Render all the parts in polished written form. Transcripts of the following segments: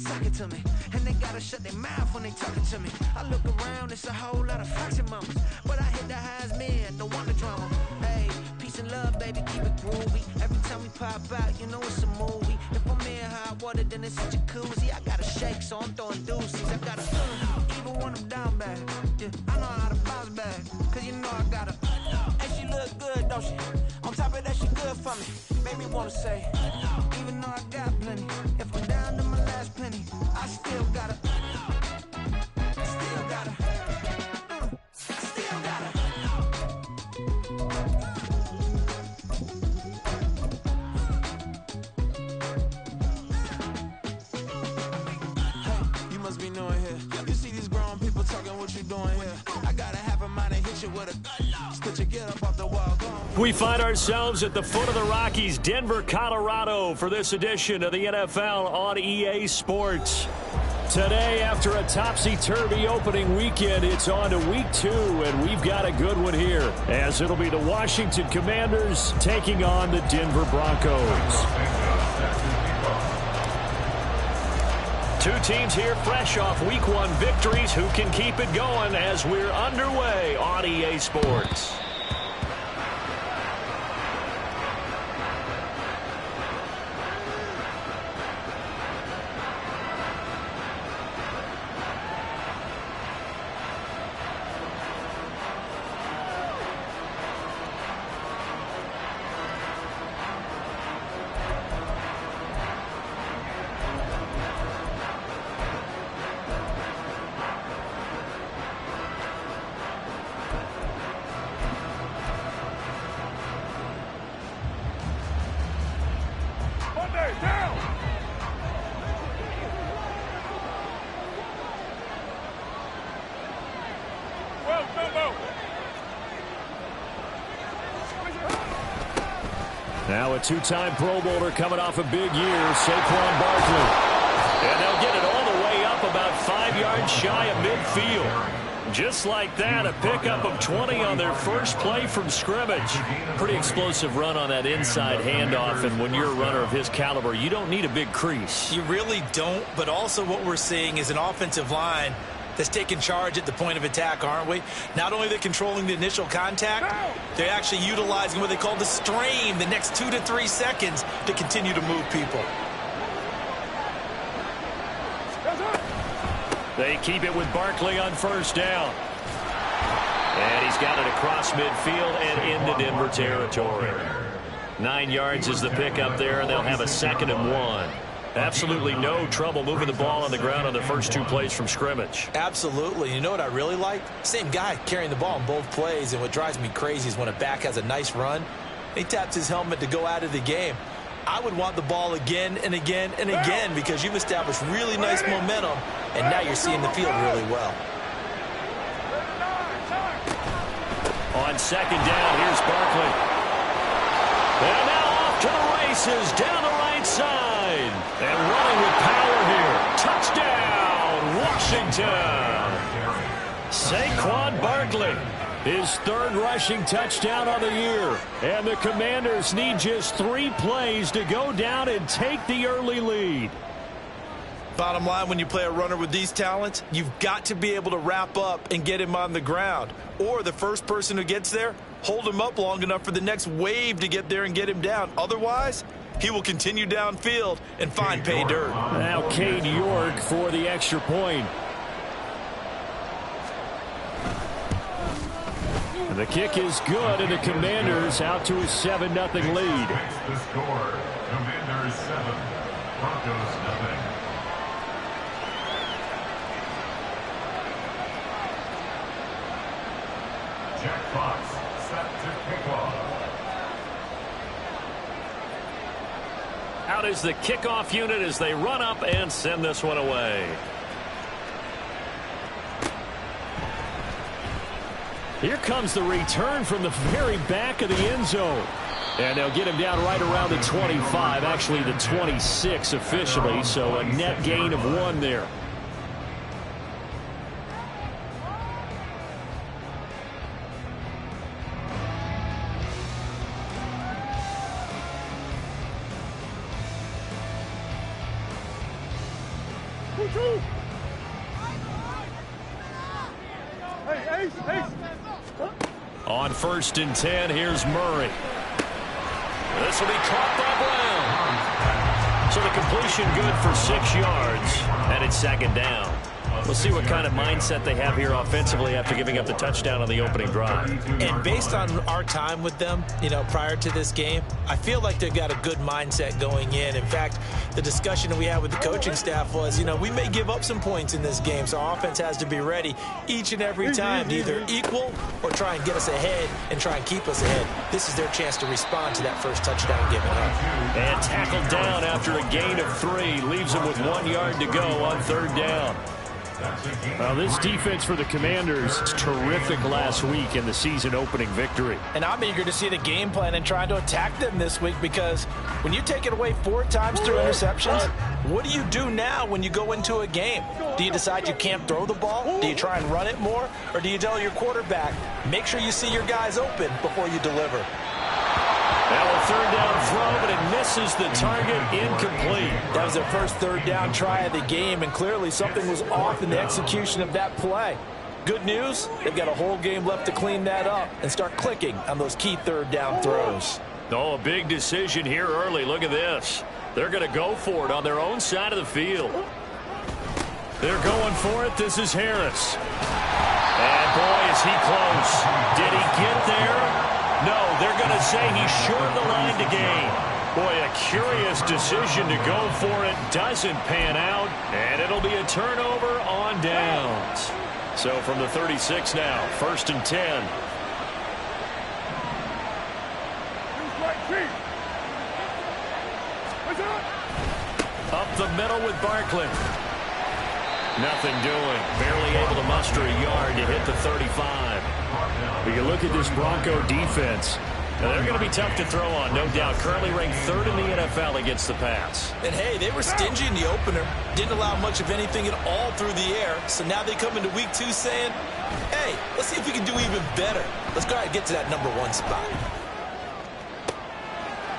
talk it to me. And they gotta shut their mouth when they talking to me. I look around, it's a whole lot of fraction mamas. But I hit the highs, man, don't want the drama. Hey, peace and love, baby, keep it groovy. Every time we pop out, you know it's a movie. If I'm in hot water, then it's a jacuzzi. I gotta shake, so I'm throwing deuces. I gotta even when I'm down bad. Yeah, I know how to bounce back, cause you know I gotta. And she look good, don't she? On top of that, she good for me. Made me wanna say, even though I got plenty, if I'm down to my last penny, I still gotta. Still gotta. Still gotta. Hey, you must be new in here. You see these grown people talking, what you doing here? I gotta have a mind and hit you with a. Put your get up off the wall. We find ourselves at the foot of the Rockies, Denver, Colorado, for this edition of the NFL on EA Sports. Today, after a topsy-turvy opening weekend, it's on to week 2, and we've got a good one here, as it'll be the Washington Commanders taking on the Denver Broncos. Two teams here fresh off week 1 victories. Who can keep it going as we're underway on EA Sports? Now a two-time Pro Bowler coming off a big year, Saquon Barkley. And they'll get it all the way up about 5 yards shy of midfield. Just like that, a pickup of 20 on their first play from scrimmage. Pretty explosive run on that inside handoff, and when you're a runner of his caliber, you don't need a big crease. You really don't, but also what we're seeing is an offensive line that's taking charge at the point of attack, aren't we? Not only are they controlling the initial contact, they're actually utilizing what they call the strain the next 2 to 3 seconds to continue to move people. They keep it with Barkley on first down. And he's got it across midfield and into Denver territory. 9 yards is the pickup there, and they'll have a 2nd and 1. Absolutely no trouble moving the ball on the ground on the first 2 plays from scrimmage. Absolutely. You know what I really like? Same guy carrying the ball in both plays, and what drives me crazy is when a back has a nice run, he taps his helmet to go out of the game. I would want the ball again and again and again because you've established really nice momentum, and now you're seeing the field really well. On 2nd down, here's Barkley. And now off to the races down the right side. And running with power here. Touchdown, Washington. Saquon Barkley, his 3rd rushing touchdown of the year. And the Commanders need just 3 plays to go down and take the early lead. Bottom line, when you play a runner with these talents, you've got to be able to wrap up and get him on the ground. Or the first person who gets there, hold him up long enough for the next wave to get there and get him down. Otherwise, he will continue downfield and find pay dirt. Now Cade York for the extra point. And the kick is good, and the Commanders out to a 7-0 lead. The score, Commanders 7, Broncos 0. Jack Fox set to kick off. Out is the kickoff unit as they run up and send this one away. Here comes the return from the very back of the end zone. And they'll get him down right around the 25, actually the 26 officially, so a net gain of 1 there. On 1st and 10, here's Murray. This will be caught by Brown. So the completion good for 6 yards, and it's 2nd down. We'll see what kind of mindset they have here offensively after giving up the touchdown on the opening drive. And based on our time with them, prior to this game, I feel like they've got a good mindset going in. In fact, the discussion that we had with the coaching staff was, we may give up some points in this game, so our offense has to be ready each and every time to either equal or try and get us ahead and try and keep us ahead. This is their chance to respond to that first touchdown given up. And tackled down after a gain of 3. Leaves him with 1 yard to go on 3rd down. Well, this defense for the Commanders is terrific last week in the season opening victory. And I'm eager to see the game plan and trying to attack them this week, because when you take it away 4 times through interceptions, what do you do now when you go into a game? Do you decide you can't throw the ball? Do you try and run it more? Or do you tell your quarterback, make sure you see your guys open before you deliver? Now a 3rd down throw, but it misses the target, incomplete. That was their first 3rd down try of the game, and clearly something was off in the execution of that play. Good news, they've got a whole game left to clean that up and start clicking on those key 3rd down throws. Oh, a big decision here early. Look at this. They're going to go for it on their own side of the field. They're going for it. This is Harris. And boy, is he close. Did he get there? No, they're going to say he's short of the line to gain. Boy, a curious decision to go for it. Doesn't pan out, and it'll be a turnover on downs. So from the 36 now, 1st and 10. Up the middle with Barkley. Nothing doing. Barely able to muster a yard to hit the 35. But you look at this Bronco defense. Now they're going to be tough to throw on, no doubt. Currently ranked 3rd in the NFL against the pass. And hey, they were stingy in the opener. Didn't allow much of anything at all through the air. So now they come into week 2 saying, hey, let's see if we can do even better. Let's go ahead and get to that number 1 spot.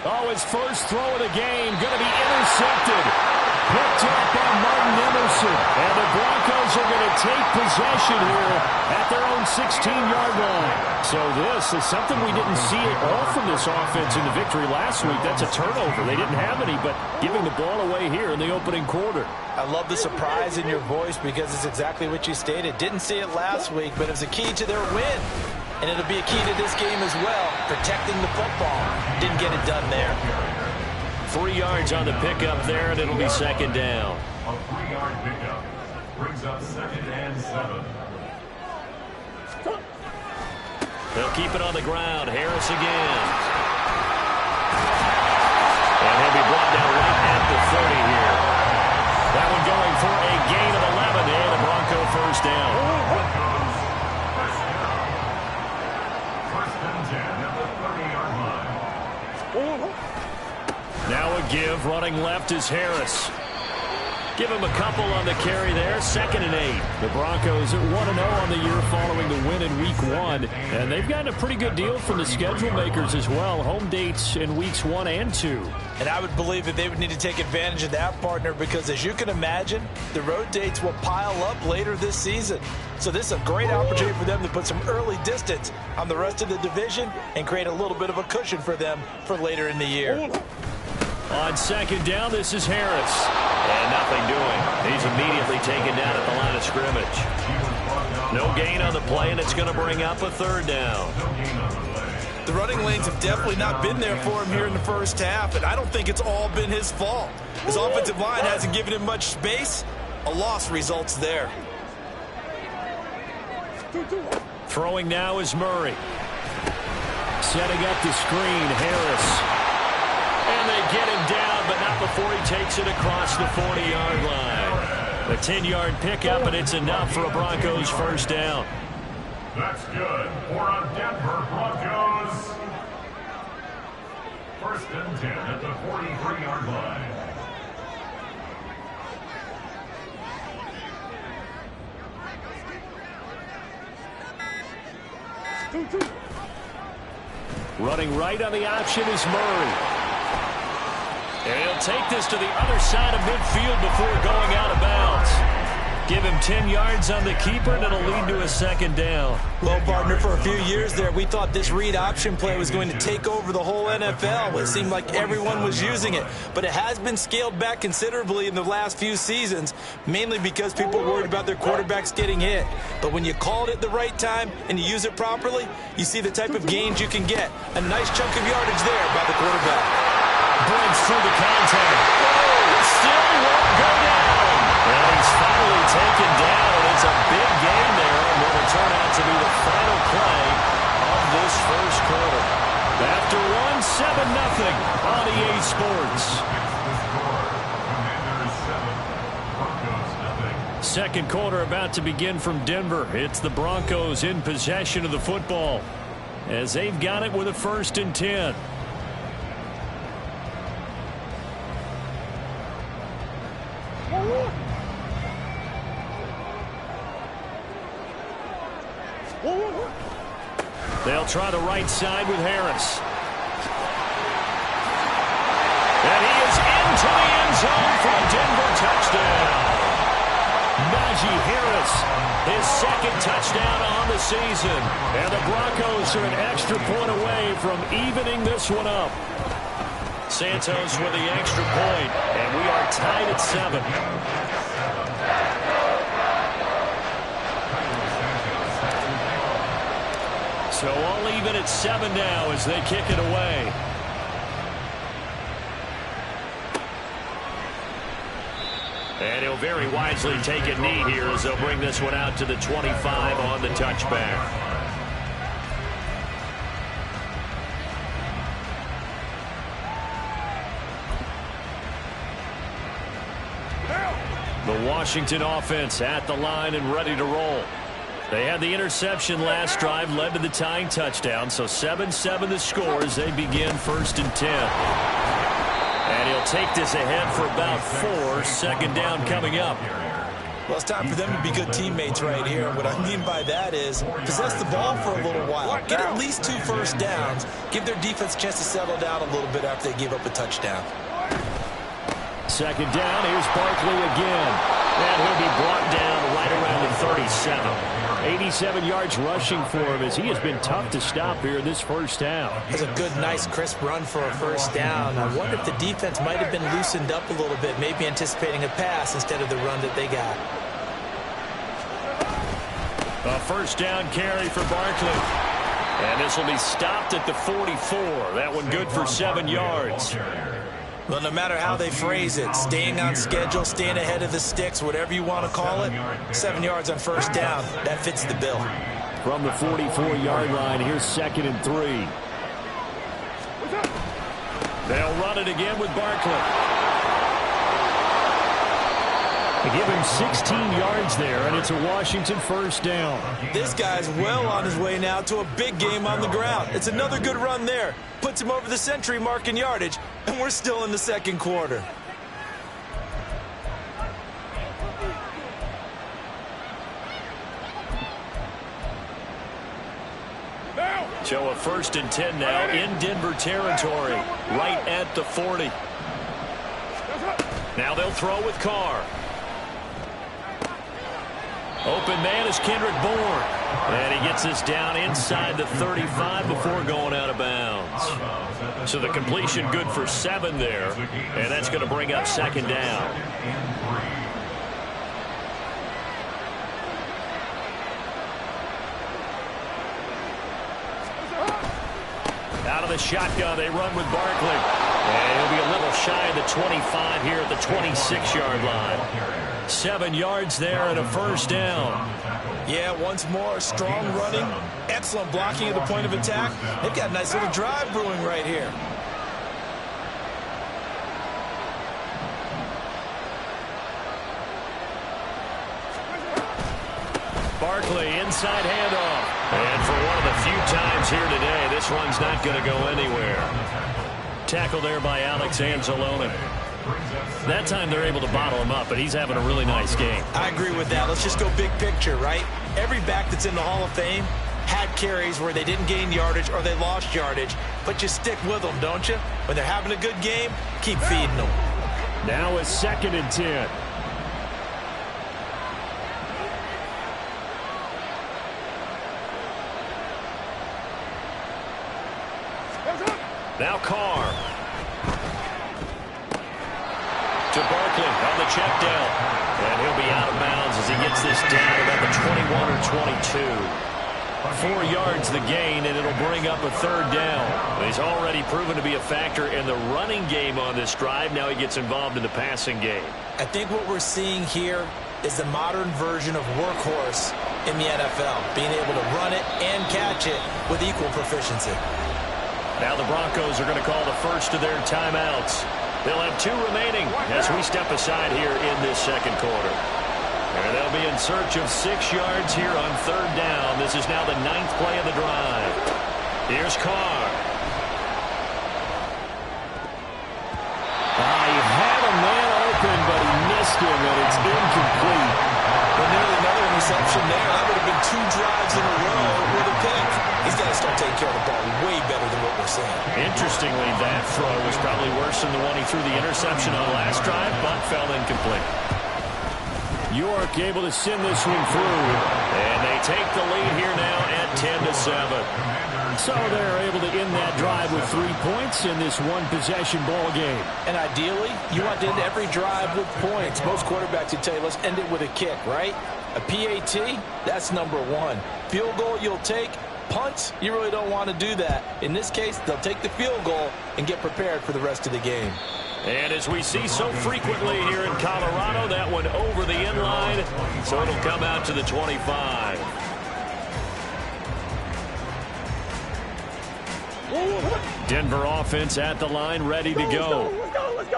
Oh, his first throw of the game going to be intercepted. Picked up by Martin Emerson. And the Broncos are going to take possession here at their own 16-yard line. So this is something we didn't see at all from this offense in the victory last week. That's a turnover. They didn't have any, but giving the ball away here in the opening quarter. I love the surprise in your voice, because it's exactly what you stated. Didn't see it last week, but it was a key to their win. And it'll be a key to this game as well, protecting the football. Didn't get it done there. 3 yards on the pickup there, and it'll be 2nd down. A 3-yard pickup brings up 2nd and 7. They'll keep it on the ground. Harris again. And he'll be brought down right at the 30 here. That one going for a gain of 11 and a Bronco 1st down. First and 10 at the 30-yard line. Now a give. Running left is Harris. Give him a couple on the carry there. 2nd and 8. The Broncos are 1-0 on the year following the win in week 1. And they've gotten a pretty good deal from the schedule makers as well. Home dates in weeks 1 and 2. And I would believe that they would need to take advantage of that, partner, because as you can imagine, the road dates will pile up later this season. So this is a great opportunity for them to put some early distance on the rest of the division and create a little bit of a cushion for them for later in the year. On 2nd down, this is Harris. And nothing doing. He's immediately taken down at the line of scrimmage. No gain on the play, and it's going to bring up a 3rd down. The running lanes have definitely not been there for him here in the first half, and I don't think it's all been his fault. His offensive line hasn't given him much space. A loss results there. Throwing now is Murray. Setting up the screen, Harris. And they get him down, but not before he takes it across the 40-yard line. A 10-yard pickup, and it's enough for a Broncos 1st down. That's good for a Denver Broncos. 1st and 10 at the 43-yard line. Running right on the option is Murray. And he'll take this to the other side of midfield before going out of bounds. 10 yards on the keeper, and it'll lead to a second down. Well, partner, for a few years there, we thought this read option play was going to take over the whole NFL. It seemed like everyone was using it, but it has been scaled back considerably in the last few seasons, mainly because people are worried about their quarterbacks getting hit. But when you call it at the right time and you use it properly, you see the type of gains you can get. A nice chunk of yardage there by the quarterback. Breaks through the contact. Still won't go down. And he's finally taken down, and it's a big gain there on what will turn out to be the final play of this first quarter. After one, 7-0 on EA Sports. Second quarter about to begin from Denver. It's the Broncos in possession of the football as they've got it with a 1st and 10. They'll try the right side with Harris. And he is into the end zone for a Denver touchdown. Najee Harris, his 2nd touchdown on the season. And the Broncos are an extra point away from evening this one up. Santos with the extra point, and we are tied at 7. So all even at 7 now as they kick it away. And he'll very wisely take a knee here as they'll bring this one out to the 25 on the touchback. The Washington offense at the line and ready to roll. They had the interception last drive, led to the tying touchdown, so 7-7 the score as they begin 1st and 10. And he'll take this ahead for about 4, 2nd down coming up. Well, it's time for them to be good teammates right here. What I mean by that is possess the ball for a little while. Get at least 2 first downs. Give their defense a chance to settle down a little bit after they give up a touchdown. 2nd down, here's Barkley again. And he'll be brought down right around the 37. 87 yards rushing for him as he has been tough to stop here this first down. It's a good, nice, crisp run for a first down. I wonder if the defense might have been loosened up a little bit, maybe anticipating a pass instead of the run that they got. A 1st down carry for Barkley. And this will be stopped at the 44. That one good for 7 yards. Well, no matter how they phrase it, staying on schedule, staying ahead of the sticks, whatever you want to call it, 7 yards on 1st down, that fits the bill. From the 44-yard line, here's 2nd and 3. They'll run it again with Barkley. They give him 16 yards there, and it's a Washington 1st down. This guy's well on his way now to a big game on the ground. It's another good run there. Puts him over the century mark in yardage, and we're still in the 2nd quarter. So a 1st and 10 now in Denver territory, right at the 40. Now they'll throw with Carr. Open man is Kendrick Bourne. And he gets this down inside the 35 before going out of bounds. So the completion good for 7 there. And that's going to bring up 2nd down. Out of the shotgun, they run with Barkley. And he'll be a little shy of the 25 here at the 26-yard line. 7 yards there and a 1st down. Yeah, once more, strong running, excellent blocking at the point of attack. They've got a nice little drive brewing right here. Barkley, inside handoff. And for one of the few times here today, this one's not going to go anywhere. Tackle there by Alex Anzalone. That time they're able to bottle him up, but he's having a really nice game. I agree with that. Let's just go big picture, right? Every back that's in the Hall of Fame had carries where they didn't gain yardage or they lost yardage, but you stick with them, don't you? When they're having a good game, keep feeding them. Now it's 2nd and 10. Now Carr. To Barkley on the check down. And he'll be out of bounds as he gets this down about the 21 or 22. 4 yards the gain, and it'll bring up a third down. He's already proven to be a factor in the running game on this drive. Now he gets involved in the passing game. I think what we're seeing here is the modern version of workhorse in the NFL, being able to run it and catch it with equal proficiency. Now the Broncos are going to call the first of their timeouts. They'll have 2 remaining as we step aside here in this second quarter. And they'll be in search of 6 yards here on third down. This is now the 9th play of the drive. Here's Carr. He had a man open, but he missed him, and it's incomplete. But nearly another interception there. That would have been 2 drives in a row with a pick. He's got to start taking care of the ball way better than what we're seeing. Interestingly, that throw was probably worse than the one he threw the interception on last drive, but fell incomplete. York able to send this one through. And they take the lead here now at 10-7. So they're able to end that drive with 3 points in this one-possession ball game. And ideally, you want to end every drive with points. Most quarterbacks would tell you, let's end it with a kick, right? A PAT, that's number 1. Field goal you'll take. Punts, you really don't want to do that. In this case, they'll take the field goal and get prepared for the rest of the game. And as we see so frequently here in Colorado, that one over the end line, so it'll come out to the 25. Denver offense at the line, ready to go.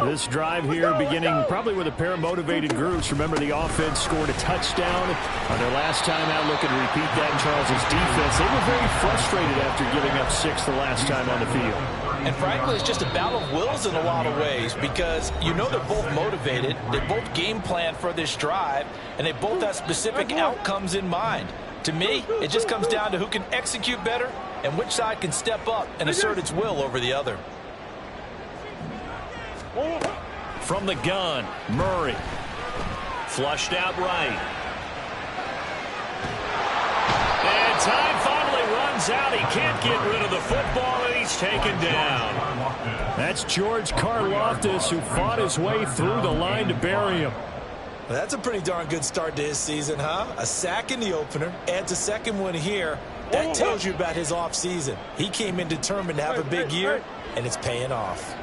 This drive here beginning probably with a pair of motivated groups. Remember, the offense scored a touchdown on their last time out. Looking to repeat that in Charles' defense. They were very frustrated after giving up 6 the last time on the field. And frankly, it's just a battle of wills in a lot of ways because you know they're both motivated. They both game plan for this drive, and they both have specific outcomes in mind. To me, it just comes down to who can execute better and which side can step up and assert its will over the other. From the gun, Murray. Flushed out right. And time finally runs out. He can't get rid of the football, and he's taken down. That's George Karlaftis, who fought his way through the line to bury him. Well, that's a pretty darn good start to his season, huh? A sack in the opener, adds a second one here. That tells you about his offseason. He came in determined to have a big year, and it's paying off.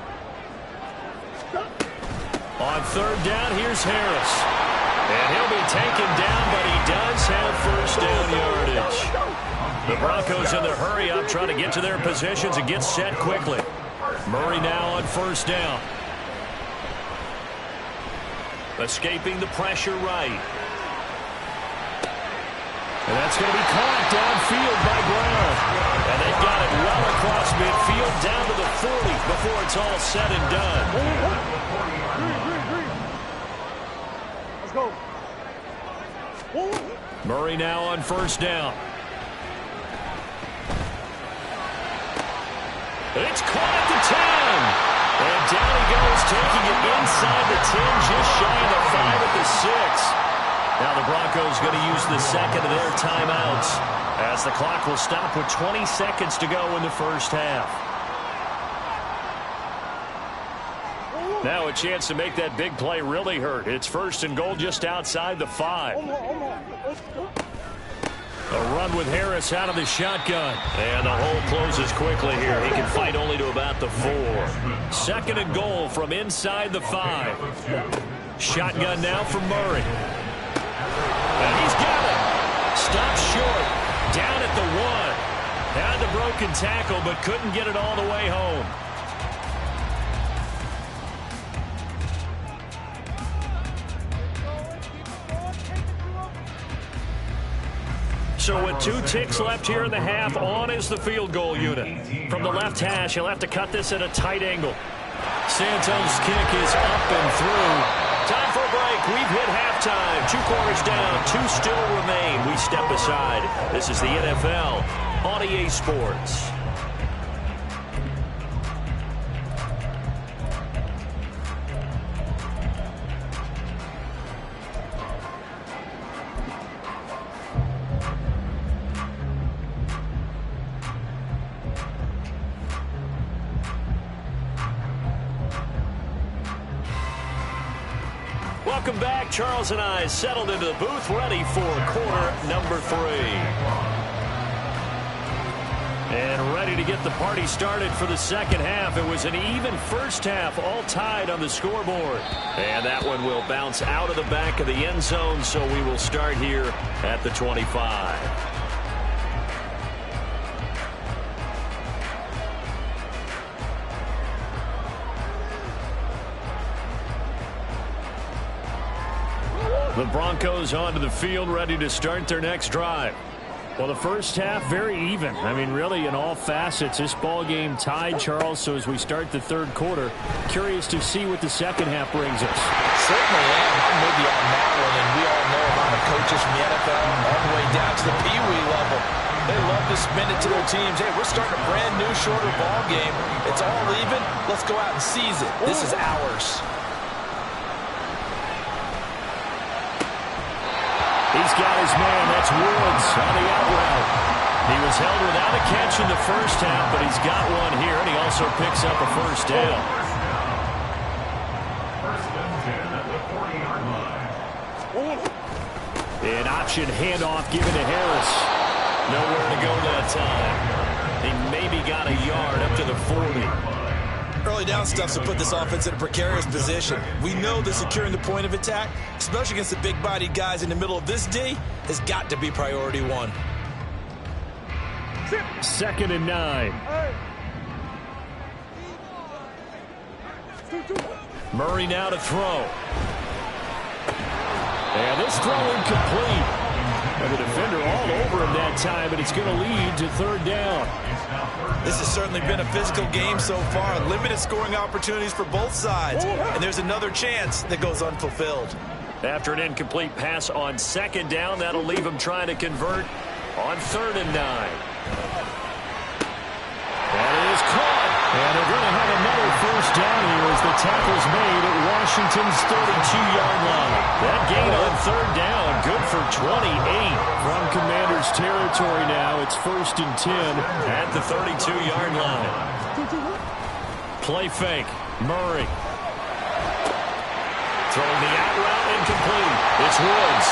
On third down, here's Harris. And he'll be taken down, but he does have first down yardage. The Broncos in their hurry up, trying to get to their positions and get set quickly. Murray now on first down. Escaping the pressure right. And that's going to be caught downfield by Brown. And they've got it well across midfield down to the 40 before it's all said and done. Let's go. Murray now on first down. It's caught at the 10. And down he goes, taking it inside the 10, just shy of the 5 at the 6. Now the Broncos going to use the second of their timeouts as the clock will stop with 20 seconds to go in the first half. Now a chance to make that big play really hurt. It's first and goal just outside the 5. A run with Harris out of the shotgun. And the hole closes quickly here. He can fight only to about the 4. Second and goal from inside the 5. Shotgun now from Murray. And he's got it. Stopped short. Down at the 1. Had the broken tackle, but couldn't get it all the way home. So with 2 ticks left here in the half, on is the field goal unit. From the left hash, he'll have to cut this at a tight angle. Santos' kick is up and through. Time for a break. We've hit halftime. 2 quarters down, 2 still remain. We step aside. This is the NFL on EA Sports. Welcome back. Charles and I settled into the booth, ready for quarter number 3. And ready to get the party started for the second half. It was an even first half, all tied on the scoreboard. And that one will bounce out of the back of the end zone, so we will start here at the 25. The Broncos onto the field, ready to start their next drive. Well, the first half, very even. I mean, really, in all facets, this ball game tied, Charles. So as we start the third quarter, curious to see what the second half brings us. Certainly am. I'm with you on that one. And we all know a lot of coaches from the NFL all the way down to the Pee Wee level. They love to spin it to their teams. Hey, we're starting a brand new, shorter ball game. It's all even. Let's go out and seize it. This is ours. He's got his man. That's Woods on the out route. He was held without a catch in the first half, but he's got one here, and he also picks up a first down. First and 10 at the 40-yard line. An option handoff given to Harris. Nowhere to go that time. He maybe got a yard up to the 40. Early down stuff to put this offense in a precarious position. We know that securing the point of attack, especially against the big-bodied guys in the middle of this D, has got to be priority one. 2nd and 9. Murray now to throw. And this throw incomplete. And the defender all over him that time, but it's going to lead to 3rd down. This has certainly been a physical game so far. Limited scoring opportunities for both sides. And there's another chance that goes unfulfilled. After an incomplete pass on 2nd down, that'll leave him trying to convert on 3rd and 9. That is caught. And they're going to have another first down here as the tackle's made at Washington's 32-yard line. That gain on 3rd down, good for 28. From Commanders territory now, it's 1st and 10 at the 32-yard line. Play fake. Murray. Throwing the out route, incomplete. It's Woods.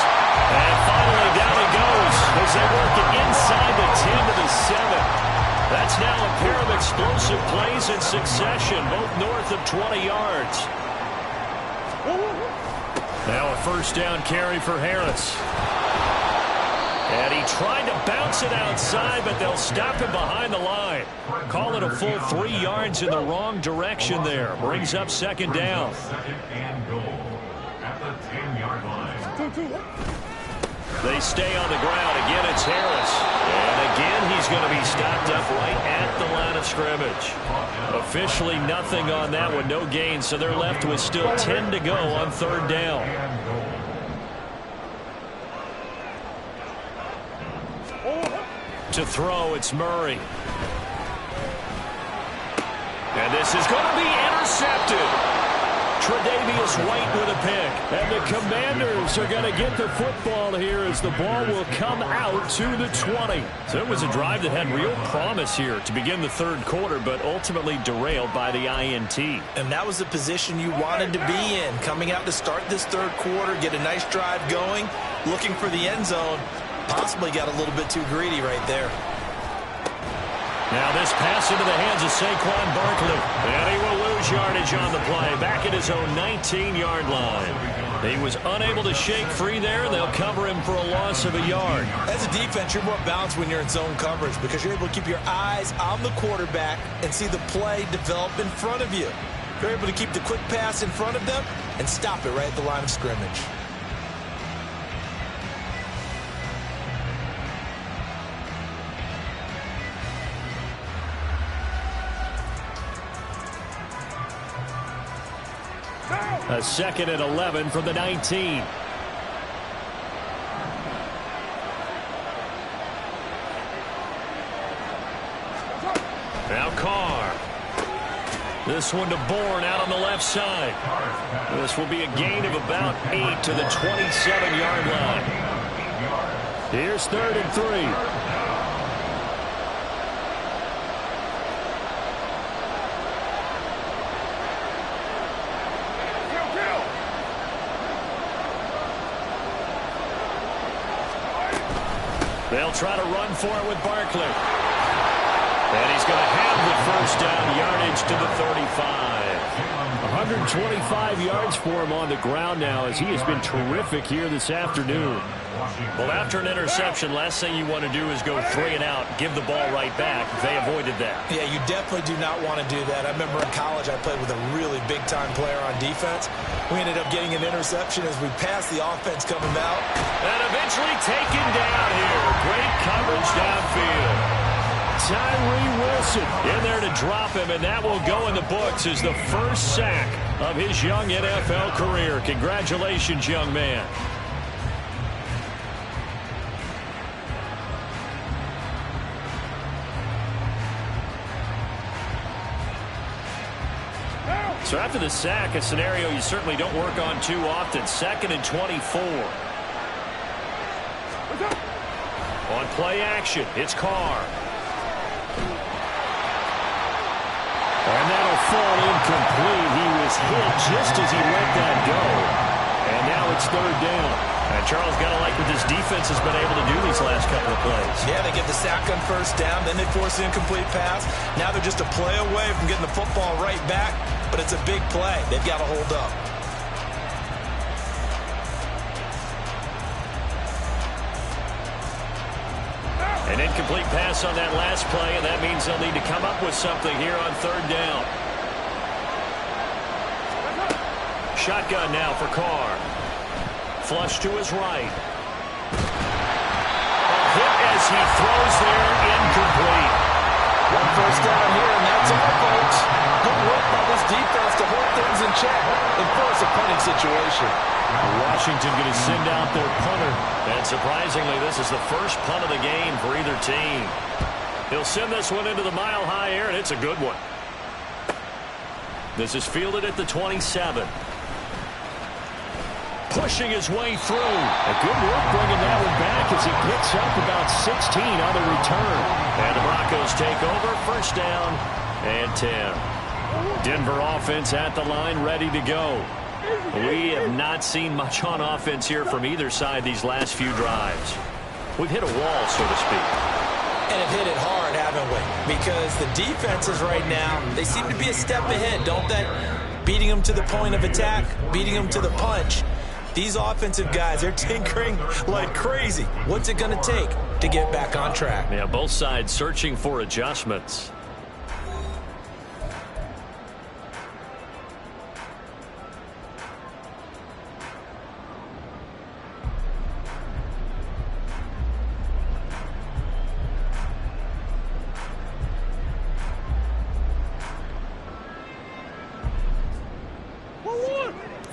And finally down he goes as they work it inside the 10 to the 7. That's now a pair of explosive plays in succession, both north of 20 yards. Now a first down carry for Harris. And he tried to bounce it outside, but they'll stop him behind the line. Call it a full 3 yards in the wrong direction there. Brings up 2nd down. 2nd and goal at the 10-yard line. They stay on the ground. Again, it's Harris. And again, he's going to be stopped up right at the line of scrimmage. Officially nothing on that one. No gain, so they're left with still 10 to go on 3rd down. To throw, it's Murray. And this is going to be intercepted. Tre'Davious White with a pick. And the Commanders are going to get the football here as the ball will come out to the 20. So it was a drive that had real promise here to begin the 3rd quarter, but ultimately derailed by the INT. And that was the position you wanted to be in. Coming out to start this 3rd quarter, get a nice drive going, looking for the end zone. Possibly got a little bit too greedy right there. Now this pass into the hands of Saquon Barkley. And he will lose yardage on the play. Back at his own 19-yard line. He was unable to shake free there. They'll cover him for a loss of a yard. As a defense, you're more balanced when you're in zone coverage because you're able to keep your eyes on the quarterback and see the play develop in front of you. You're able to keep the quick pass in front of them and stop it right at the line of scrimmage. A 2nd and 11 from the 19. Now Carr. This one to Bourne out on the left side. This will be a gain of about 8 to the 27-yard line. Here's 3rd and 3. They'll try to run for it with Barkley. And he's going to have the first down, yardage to the 35. 125 yards for him on the ground now, as he has been terrific here this afternoon. Well, after an interception, last thing you want to do is go 3 and out, give the ball right back. They avoided that. Yeah, you definitely do not want to do that. I remember in college I played with a really big-time player on defense. We ended up getting an interception as we passed the offense coming out. And eventually taken down here. Great coverage downfield. Tyree Wilson in there to drop him, and that will go in the books as the first sack of his young NFL career. Congratulations, young man. So after the sack, a scenario you certainly don't work on too often. 2nd and 24. On play action, it's Carr. And that'll fall incomplete. He was hit just as he let that go. And now it's 3rd down. And Charles, got to like what this defense has been able to do these last couple of plays. Yeah, they get the sack on 1st down, then they force an incomplete pass. Now they're just a play away from getting the football right back, but it's a big play. They've got to hold up. An incomplete pass on that last play, and that means they'll need to come up with something here on 3rd down. Shotgun now for Carr. Flush to his right. A hit as he throws there, incomplete. 1 first down here, and that's all, folks. Good work by this defense to hold things in check and force a punting situation. Washington going to send out their punter. And surprisingly, this is the first punt of the game for either team. He'll send this one into the mile-high air, and it's a good one. This is fielded at the 27. Pushing his way through. A good work bringing that one back as he picks up about 16 on the return. And the Broncos take over. 1st down and 10. Denver offense at the line, ready to go. We have not seen much on offense here from either side these last few drives. We've hit a wall, so to speak. And have hit it hard, haven't we? Because the defenses right now, they seem to be a step ahead, don't they? Beating them to the point of attack, beating them to the punch. These offensive guys, they're tinkering like crazy. What's it going to take to get back on track? Yeah, both sides searching for adjustments.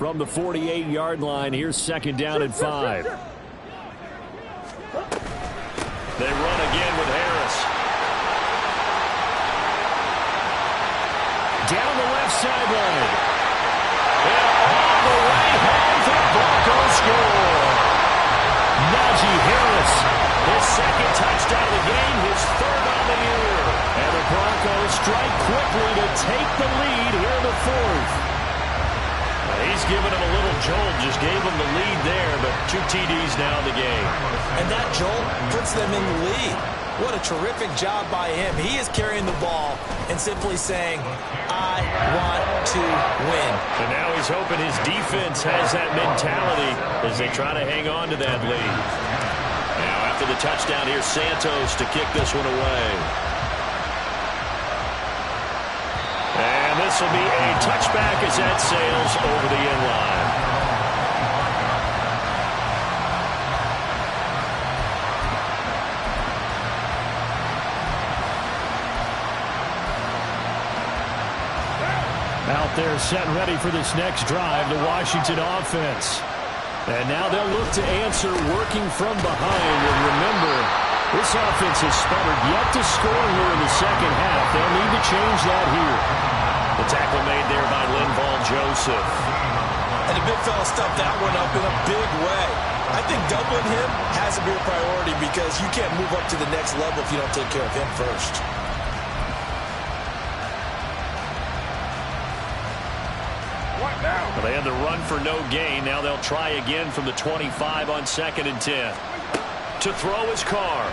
From the 48-yard line, here's 2nd down and 5. They run again with Harris. Down the left sideline. And all the way home, the Broncos score. Najee Harris. His 2nd touchdown of the game, his 3rd on the year. And the Broncos strike quickly to take the lead here in the 4th. He's given him a little jolt, just gave him the lead there, but 2 TDs now in the game. And that jolt puts them in the lead. What a terrific job by him. He is carrying the ball and simply saying, I want to win. And now he's hoping his defense has that mentality as they try to hang on to that lead. Now after the touchdown, here's Santos to kick this one away. And this will be a touchback as that sails over the end line. Out there set and ready for this next drive, the Washington offense. And now they'll look to answer working from behind. And remember, this offense has sputtered yet to score here in the 2nd half. They'll need to change that here. The tackle made there by Linval Joseph. And the big fella stuffed that one up in a big way. I think doubling him has to be a priority because you can't move up to the next level if you don't take care of him first. Well, they had the run for no gain. Now they'll try again from the 25 on 2nd and 10. To throw his car.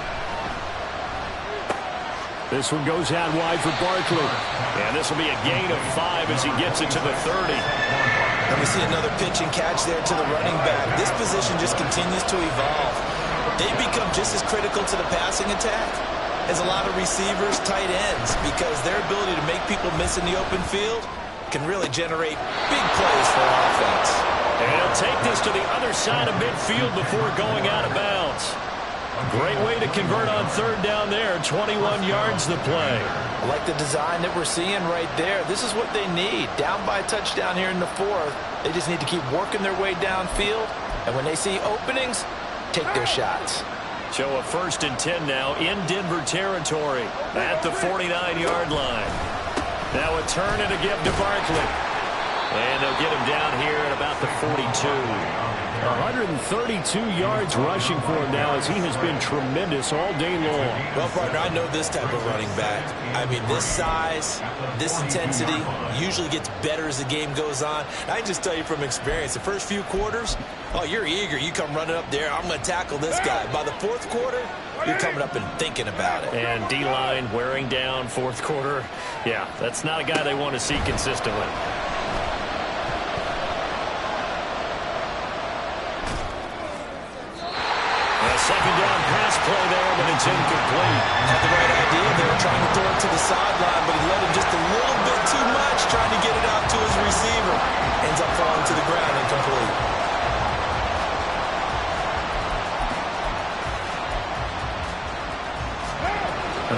This one goes out wide for Barkley. And this will be a gain of 5 as he gets it to the 30. And we see another pitch and catch there to the running back. This position just continues to evolve. They become just as critical to the passing attack as a lot of receivers, tight ends, because their ability to make people miss in the open field can really generate big plays for offense. And he'll take this to the other side of midfield before going out of bounds. Great way to convert on third down there. 21 yards to play. I like the design that we're seeing right there. This is what they need. Down by a touchdown here in the fourth. They just need to keep working their way downfield. And when they see openings, take their shots. So a 1st and 10 now in Denver territory at the 49-yard line. Now a turn and a give to Barkley. And they'll get him down here at about the 42. 132 yards rushing for him now as he has been tremendous all day long. Well, partner, I know this type of running back. I mean, this size, this intensity usually gets better as the game goes on. I can just tell you from experience, the first few quarters, oh, you're eager. You come running up there, I'm going to tackle this guy. By the fourth quarter, you're coming up and thinking about it. And D-line wearing down fourth quarter. Yeah, that's not a guy they want to see consistently. Second down pass play there, but it's incomplete. Had the right idea. They were trying to throw it to the sideline, but he let him just a little bit too much, trying to get it out to his receiver. Ends up falling to the ground incomplete.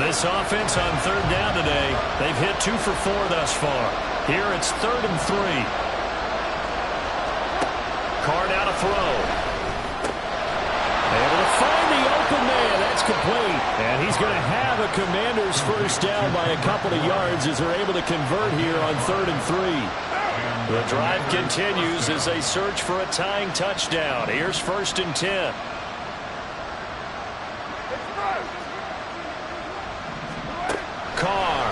This offense on third down today, they've hit 2 for 4 thus far. Here it's 3rd and 3. Carr now to throw. Able to find the open man. That's complete. And he's going to have a Commander's first down by a couple of yards as they're able to convert here on 3rd and 3. The drive continues as they search for a tying touchdown. Here's 1st and 10. Carr.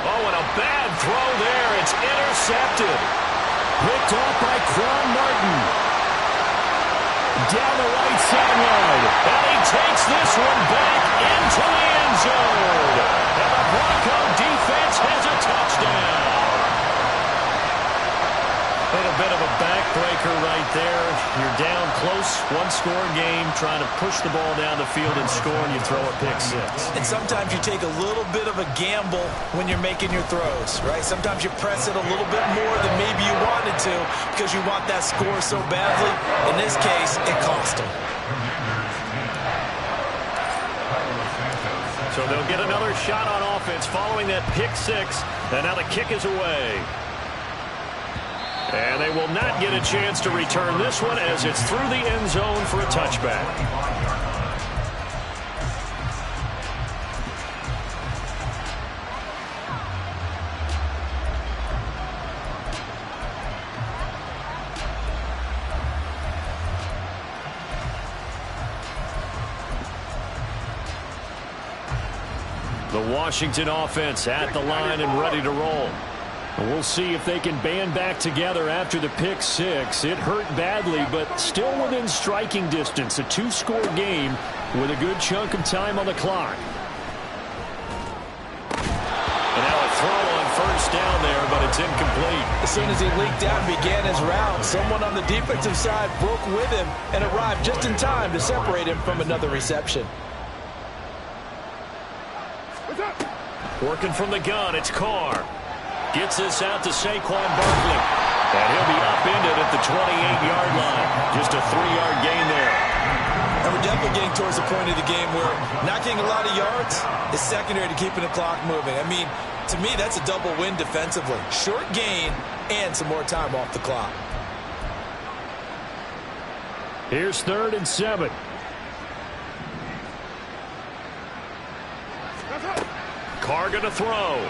Oh, and a bad throw there. It's intercepted. Picked off by Quan Martin. Down the right sideline. And he takes this one back into the end zone. And the Bronco defense has a touchdown. A little bit of a backbreaker right there. You're down close, one-score game, trying to push the ball down the field and score, and you throw a pick 6. And sometimes you take a little bit of a gamble when you're making your throws, right? Sometimes you press it a little bit more than maybe you wanted to because you want that score so badly. In this case, it cost them. So they'll get another shot on offense following that pick 6, and now the kick is away. And they will not get a chance to return this one as it's through the end zone for a touchback. The Washington offense at the line and ready to roll. We'll see if they can band back together after the pick 6. It hurt badly, but still within striking distance. A 2-score game with a good chunk of time on the clock. And now a throw on 1st down there, but it's incomplete. As soon as he leaked out and began his round, someone on the defensive side broke with him and arrived just in time to separate him from another reception. Working from the gun, it's Carr. Gets this out to Saquon Barkley. And he'll be upended at the 28-yard line. Just a 3-yard gain there. And we're definitely getting towards the point of the game where not getting a lot of yards is secondary to keeping the clock moving. I mean, to me, that's a double win defensively. Short gain and some more time off the clock. Here's 3rd and 7. Carr going to throw.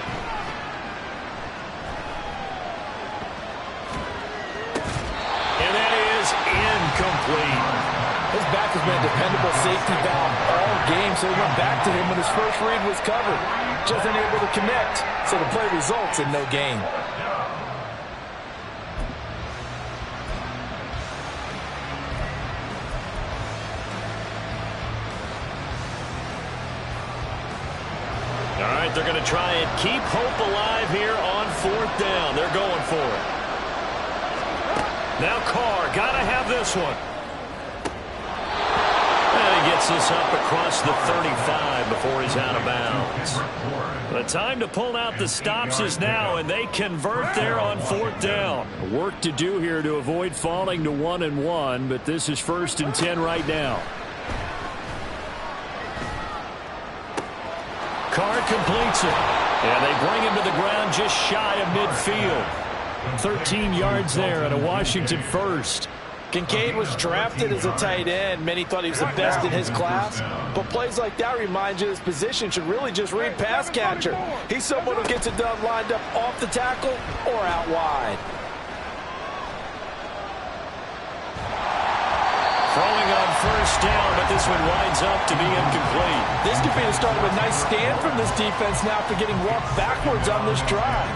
And that is incomplete. His back has been a dependable safety valve all game, so he went back to him when his first read was covered. Just unable to connect, so the play results in no gain. All right, they're going to try and keep hope alive here on 4th down. They're going for it. Now Carr, got to have this one. And he gets this up across the 35 before he's out of bounds. The time to pull out the stops is now, and they convert there on 4th down. Work to do here to avoid falling to 1-1, but this is 1st and 10 right now. Carr completes it. And they bring him to the ground just shy of midfield. 13 yards there at a Washington first. Kincaid was drafted as a tight end. Many thought he was the best in his class. But plays like that remind you his position should really just read pass catcher. He's someone who gets it done lined up off the tackle or out wide. Throwing on 1st down, but this one winds up to be incomplete. This could be the start of a nice stand from this defense now after getting walked backwards on this drive.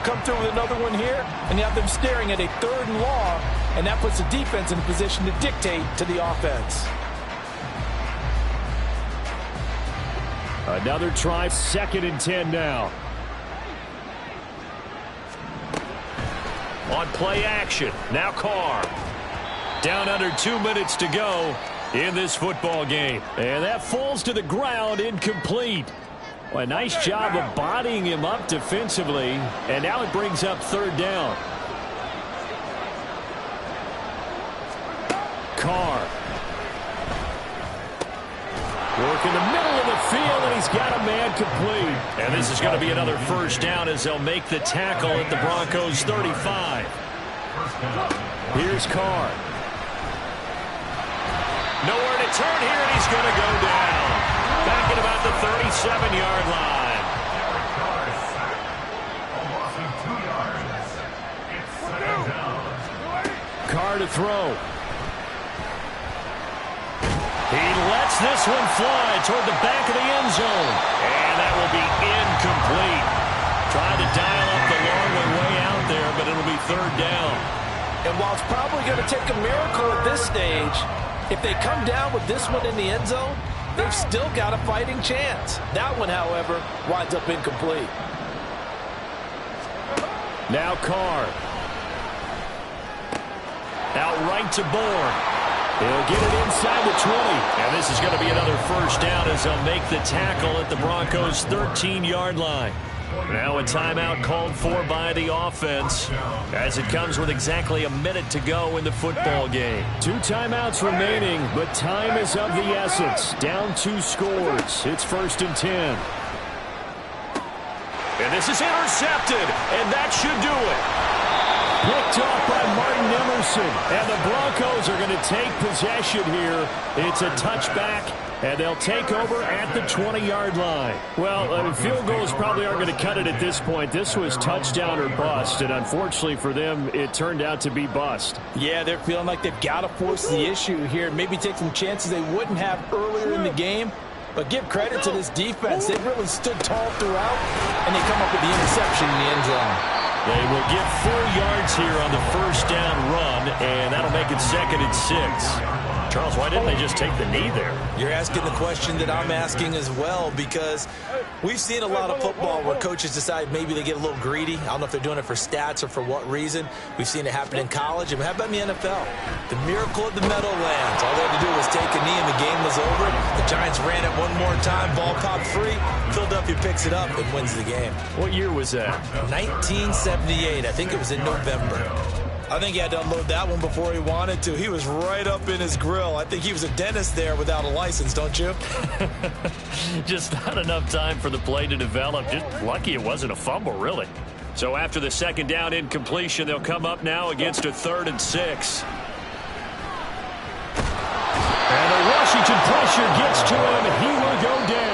Come through with another one here, and you have them staring at a 3rd and long, and that puts the defense in a position to dictate to the offense. Another try, 2nd and 10 now. On play action, now Carr. Down under 2 minutes to go in this football game. And that falls to the ground, incomplete. Well, a nice job of bodying him up defensively. And now it brings up 3rd down. Carr. Work in the middle of the field, and he's got a man complete. And this is going to be another 1st down as they'll make the tackle at the Broncos 35. Here's Carr. Nowhere to turn here, and he's going to go down. Back at about the 37-yard line. Carr to throw. He lets this one fly toward the back of the end zone. And that will be incomplete. Tried to dial up the long one way out there, but it'll be 3rd down. And while it's probably going to take a miracle at this stage, if they come down with this one in the end zone, they've still got a fighting chance. That one, however, winds up incomplete. Now Carr. Out right to Bourne. He'll get it inside the 20. And this is going to be another 1st down as they'll make the tackle at the Broncos' 13-yard line. Now a timeout called for by the offense as it comes with exactly a minute to go in the football game. 2 timeouts remaining, but time is of the essence. Down 2 scores. It's 1st and 10. And this is intercepted, and that should do it. Picked off by Martin Emerson. And the Broncos are going to take possession here. It's a touchback, and they'll take over at the 20-yard line. Well, field goals probably aren't going to cut it at this point. This was touchdown or bust, and unfortunately for them, it turned out to be bust. Yeah, they're feeling like they've got to force the issue here. Maybe take some chances they wouldn't have earlier in the game. But give credit to this defense. They've really stood tall throughout, and they come up with the interception in the end zone. They will get 4 yards here on the 1st down run, and that'll make it 2nd and 6. Charles, why didn't they just take the knee there? You're asking the question that I'm asking as well, because we've seen a lot of football where coaches decide maybe they get a little greedy. I don't know if they're doing it for stats or for what reason. We've seen it happen in college. And how about in the NFL? The miracle of the Meadowlands. All they had to do was take a knee and the game was over. The Giants ran it one more time. Ball popped free. Philadelphia picks it up and wins the game. What year was that? 1978. I think it was in November. I think he had to unload that one before he wanted to. He was right up in his grill. I think he was a dentist there without a license, don't you? Just not enough time for the play to develop. Just lucky it wasn't a fumble, really. So after the 2nd down incompletion, they'll come up now against a 3rd and 6. And the Washington pressure gets to him. He will go down.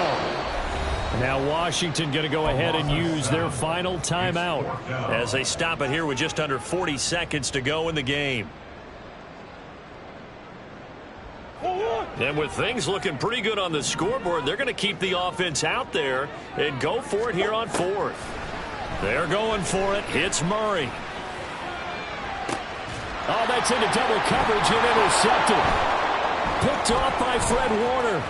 Now Washington going to go ahead and use their final timeout as they stop it here with just under 40 seconds to go in the game. And with things looking pretty good on the scoreboard, they're going to keep the offense out there and go for it here on 4th. They're going for it. It's Murray. Oh, that's into double coverage and intercepted. Picked off by Fred Warner.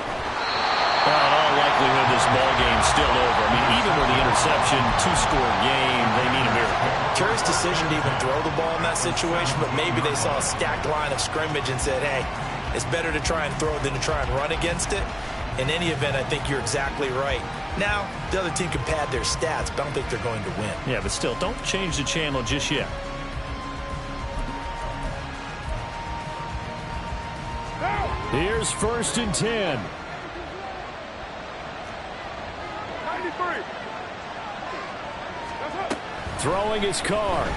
Well, in all likelihood, this ball game's still over. I mean, even with the interception, two-score game, they need a miracle. Curious decision to even throw the ball in that situation, but maybe they saw a stacked line of scrimmage and said, hey, it's better to try and throw than to try and run against it. In any event, I think you're exactly right. Now, the other team can pad their stats, but I don't think they're going to win. Yeah, but still, don't change the channel just yet. Here's 1st and 10. 93. Throwing his car.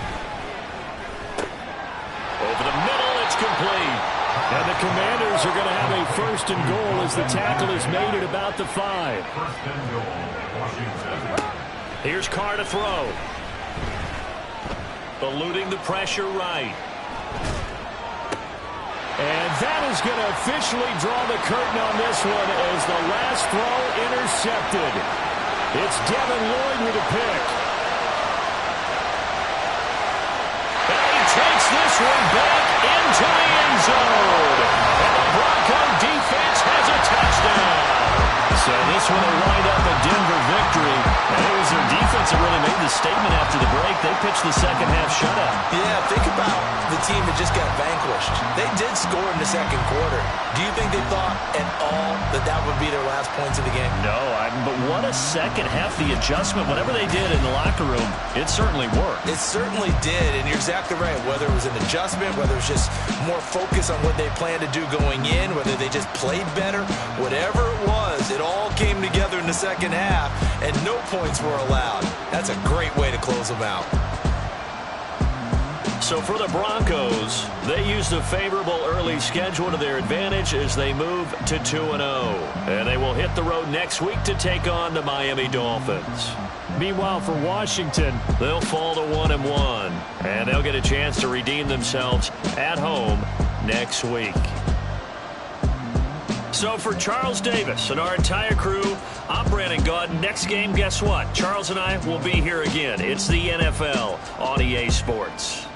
Over the middle, it's complete. And the Commanders are going to have a 1st and goal as the tackle is made at about the 5. 1st and goal, Washington. Here's Carr to throw. Eluding the pressure right. And that is going to officially draw the curtain on this one as the last throw intercepted. It's Devin Lloyd with a pick. And he takes this one back into the end zone. And the Bronco defense has a touchdown. So this one will wind up a Denver victory. And it was their defense that really made the statement after the break. They pitched the second half shutout. Yeah, think about the team that just got vanquished. They did score in the second quarter. Do you think they thought at all that that would be their last points of the game? No, but what a second half. The adjustment, whatever they did in the locker room, it certainly worked. It certainly did, and you're exactly right. Whether it was an adjustment, whether it was just more focus on what they planned to do going in, whether they just played better, whatever it was, it all came together in the second half, and no points were allowed. That's a great way to close them out. So for the Broncos, they used a favorable early schedule to their advantage as they move to 2-0. And they will hit the road next week to take on the Miami Dolphins. Meanwhile, for Washington, they'll fall to 1-1. And they'll get a chance to redeem themselves at home next week. So for Charles Davis and our entire crew, I'm Brandon Gaudin. Next game, guess what? Charles and I will be here again. It's the NFL on EA Sports.